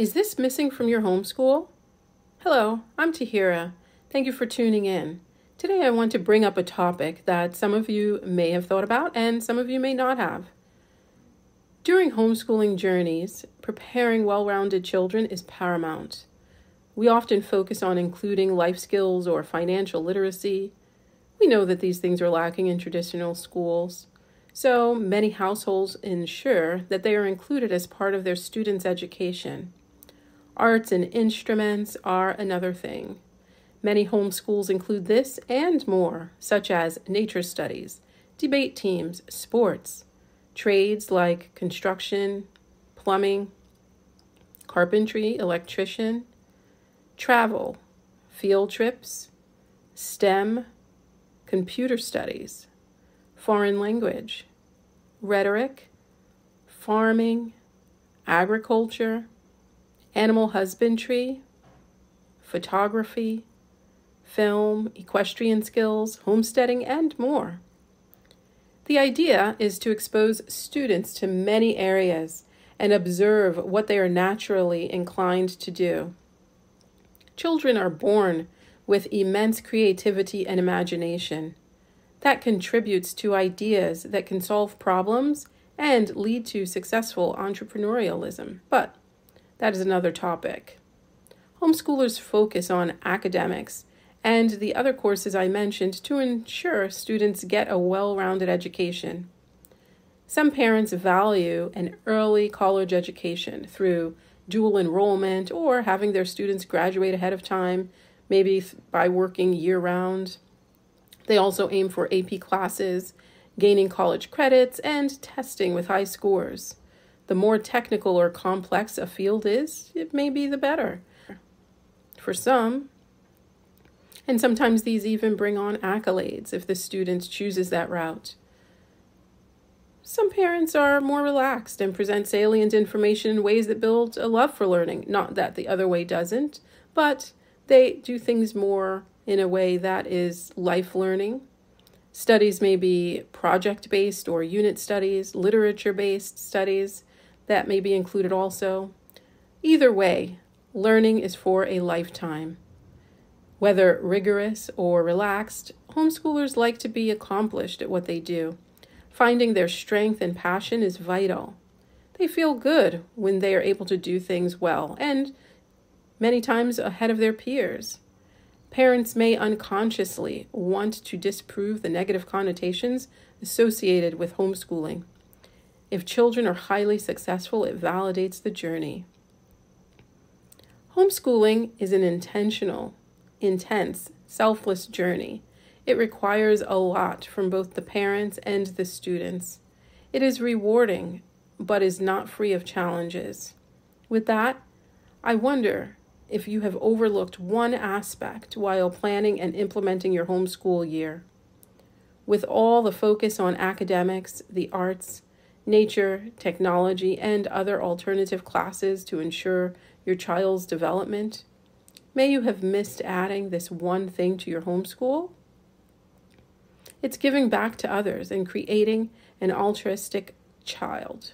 Is this missing from your homeschool? Hello, I'm Tahira. Thank you for tuning in. Today I want to bring up a topic that some of you may have thought about and some of you may not have. During homeschooling journeys, preparing well-rounded children is paramount. We often focus on including life skills or financial literacy. We know that these things are lacking in traditional schools. So many households ensure that they are included as part of their students' education. Arts and instruments are another thing. Many homeschools include this and more, such as nature studies, debate teams, sports, trades like construction, plumbing, carpentry, electrician, travel, field trips, STEM, computer studies, foreign language, rhetoric, farming, agriculture, animal husbandry, photography, film, equestrian skills, homesteading, and more. The idea is to expose students to many areas and observe what they are naturally inclined to do. Children are born with immense creativity and imagination. That contributes to ideas that can solve problems and lead to successful entrepreneurialism. But that is another topic. Homeschoolers focus on academics and the other courses I mentioned to ensure students get a well-rounded education. Some parents value an early college education through dual enrollment or having their students graduate ahead of time, maybe by working year-round. They also aim for AP classes, gaining college credits, and testing with high scores. The more technical or complex a field is, it may be the better. For some, and sometimes these even bring on accolades if the student chooses that route. Some parents are more relaxed and present salient information in ways that build a love for learning. Not that the other way doesn't, but they do things more in a way that is life learning. Studies may be project-based or unit studies, literature-based studies that may be included also. Either way, learning is for a lifetime. Whether rigorous or relaxed, homeschoolers like to be accomplished at what they do. Finding their strength and passion is vital. They feel good when they are able to do things well and many times ahead of their peers. Parents may unconsciously want to disprove the negative connotations associated with homeschooling. If children are highly successful, it validates the journey. Homeschooling is an intentional, intense, selfless journey. It requires a lot from both the parents and the students. It is rewarding, but is not free of challenges. With that, I wonder if you have overlooked one aspect while planning and implementing your homeschool year. With all the focus on academics, the arts, nature, technology, and other alternative classes to ensure your child's development, may you have missed adding this one thing to your homeschool? It's giving back to others and creating an altruistic child.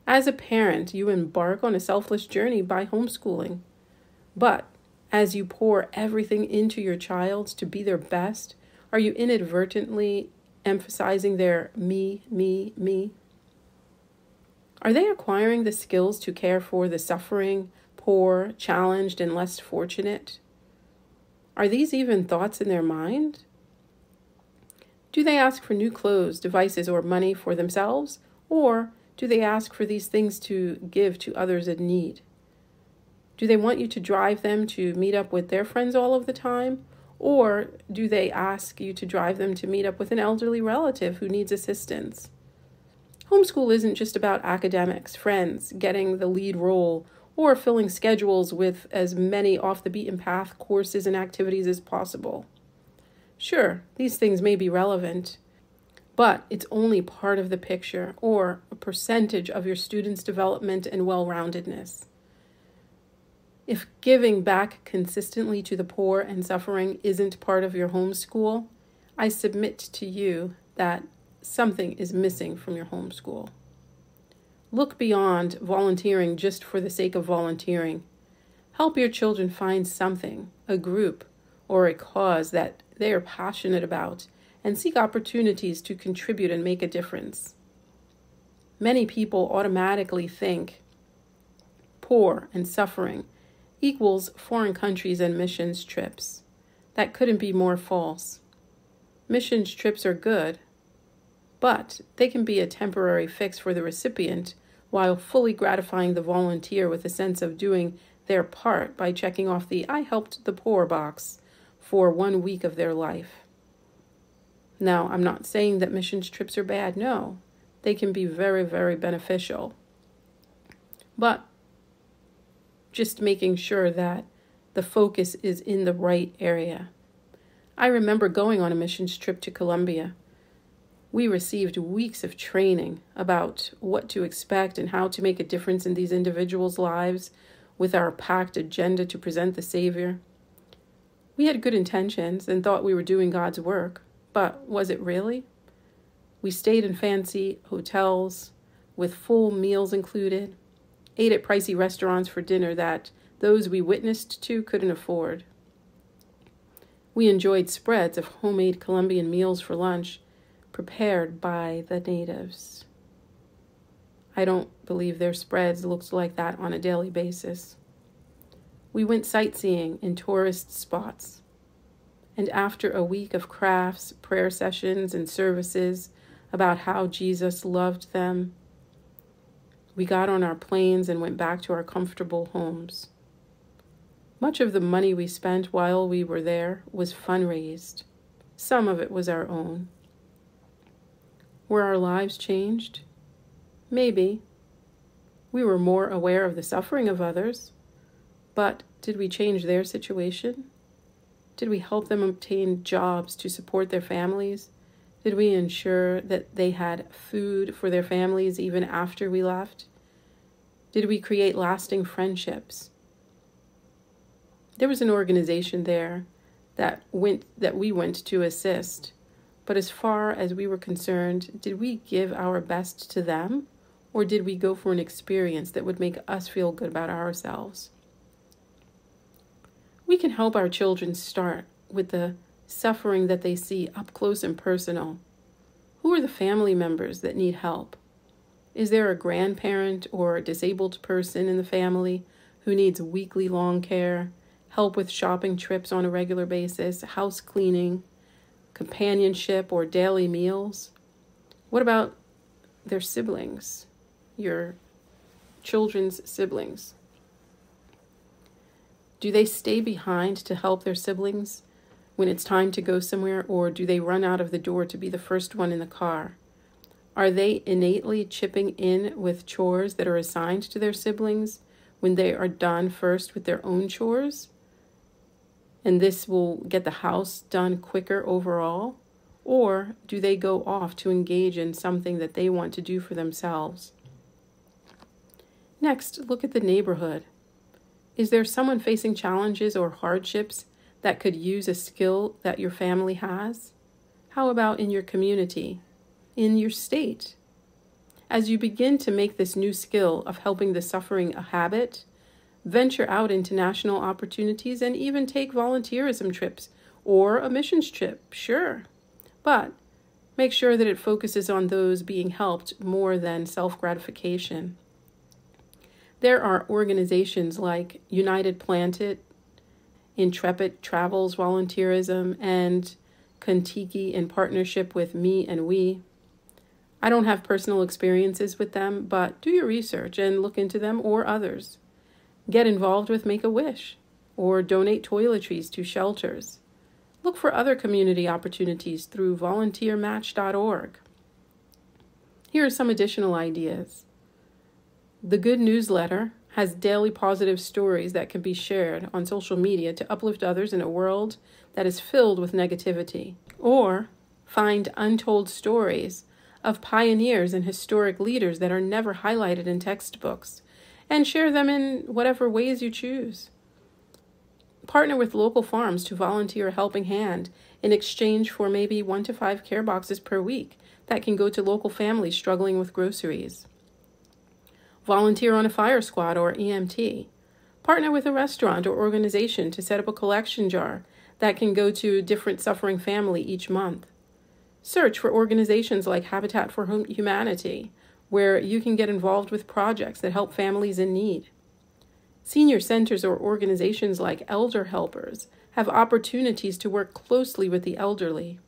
As a parent, you embark on a selfless journey by homeschooling. But as you pour everything into your child to be their best, are you inadvertently emphasizing their me, me, me? Are they acquiring the skills to care for the suffering, poor, challenged, and less fortunate? Are these even thoughts in their mind? Do they ask for new clothes, devices, or money for themselves? Or do they ask for these things to give to others in need? Do they want you to drive them to meet up with their friends all of the time? Or do they ask you to drive them to meet up with an elderly relative who needs assistance? Homeschool isn't just about academics, friends, getting the lead role, or filling schedules with as many off-the-beaten-path courses and activities as possible. Sure, these things may be relevant, but it's only part of the picture or a percentage of your students' development and well-roundedness. If giving back consistently to the poor and suffering isn't part of your homeschool, I submit to you that something is missing from your homeschool. Look beyond volunteering just for the sake of volunteering. Help your children find something, a group, or a cause that they are passionate about, and seek opportunities to contribute and make a difference. Many people automatically think poor and suffering equals foreign countries and missions trips. That couldn't be more false. Missions trips are good, but they can be a temporary fix for the recipient while fully gratifying the volunteer with a sense of doing their part by checking off the "I helped the poor" box for 1 week of their life. Now, I'm not saying that missions trips are bad. No, they can be very, very beneficial. But just making sure that the focus is in the right area. I remember going on a missions trip to Colombia. We received weeks of training about what to expect and how to make a difference in these individuals' lives with our packed agenda to present the Savior. We had good intentions and thought we were doing God's work, but was it really? We stayed in fancy hotels with full meals included, ate at pricey restaurants for dinner that those we witnessed to couldn't afford. We enjoyed spreads of homemade Colombian meals for lunch, prepared by the natives. I don't believe their spreads looked like that on a daily basis. We went sightseeing in tourist spots, and after a week of crafts, prayer sessions, and services about how Jesus loved them, we got on our planes and went back to our comfortable homes. Much of the money we spent while we were there was fundraised. Some of it was our own. Were our lives changed? Maybe. We were more aware of the suffering of others, but did we change their situation? Did we help them obtain jobs to support their families? Did we ensure that they had food for their families even after we left? Did we create lasting friendships? There was an organization there that we went to assist, but as far as we were concerned, did we give our best to them, or did we go for an experience that would make us feel good about ourselves? We can help our children start with the suffering that they see up close and personal. Who are the family members that need help? Is there a grandparent or a disabled person in the family who needs weekly long care, help with shopping trips on a regular basis, house cleaning, companionship, or daily meals? What about their siblings, your children's siblings? Do they stay behind to help their siblings when it's time to go somewhere, or do they run out of the door to be the first one in the car? Are they innately chipping in with chores that are assigned to their siblings when they are done first with their own chores? And this will get the house done quicker overall? Or do they go off to engage in something that they want to do for themselves? Next, look at the neighborhood. Is there someone facing challenges or hardships that could use a skill that your family has? How about in your community, in your state? As you begin to make this new skill of helping the suffering a habit, venture out into national opportunities and even take volunteerism trips or a missions trip, sure. But make sure that it focuses on those being helped more than self-gratification. There are organizations like United Planted, Intrepid Travels Volunteerism, and Contiki in partnership with Me and We. I don't have personal experiences with them, but do your research and look into them or others. Get involved with Make-A-Wish or donate toiletries to shelters. Look for other community opportunities through volunteermatch.org. Here are some additional ideas. The Good Newsletter has daily positive stories that can be shared on social media to uplift others in a world that is filled with negativity. Or find untold stories of pioneers and historic leaders that are never highlighted in textbooks and share them in whatever ways you choose. Partner with local farms to volunteer a helping hand in exchange for maybe 1 to 5 care boxes per week that can go to local families struggling with groceries. Volunteer on a fire squad or EMT. Partner with a restaurant or organization to set up a collection jar that can go to a different suffering family each month. Search for organizations like Habitat for Humanity, where you can get involved with projects that help families in need. Senior centers or organizations like Elder Helpers have opportunities to work closely with the elderly.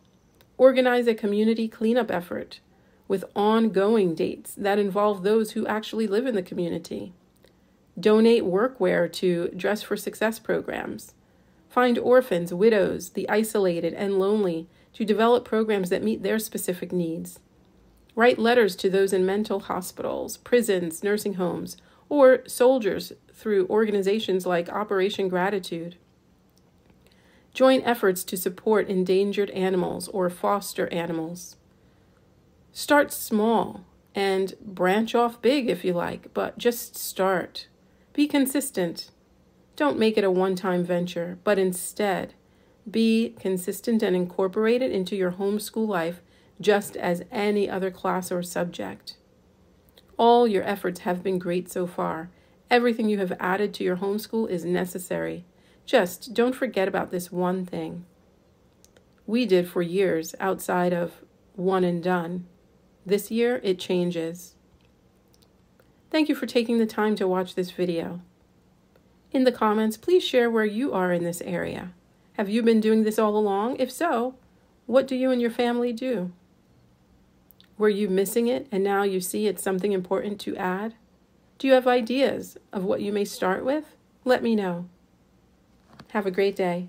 Organize a community cleanup effort with ongoing dates that involve those who actually live in the community. Donate workwear to Dress for Success programs. Find orphans, widows, the isolated, and lonely to develop programs that meet their specific needs. Write letters to those in mental hospitals, prisons, nursing homes, or soldiers through organizations like Operation Gratitude. Join efforts to support endangered animals or foster animals. Start small and branch off big if you like, but just start. Be consistent. Don't make it a one-time venture, but instead, be consistent and incorporate it into your homeschool life just as any other class or subject. All your efforts have been great so far. Everything you have added to your homeschool is necessary. Just don't forget about this one thing. We did for years outside of one and done. This year, it changes. Thank you for taking the time to watch this video. In the comments, please share where you are in this area. Have you been doing this all along? If so, what do you and your family do? Were you missing it and now you see it's something important to add? Do you have ideas of what you may start with? Let me know. Have a great day.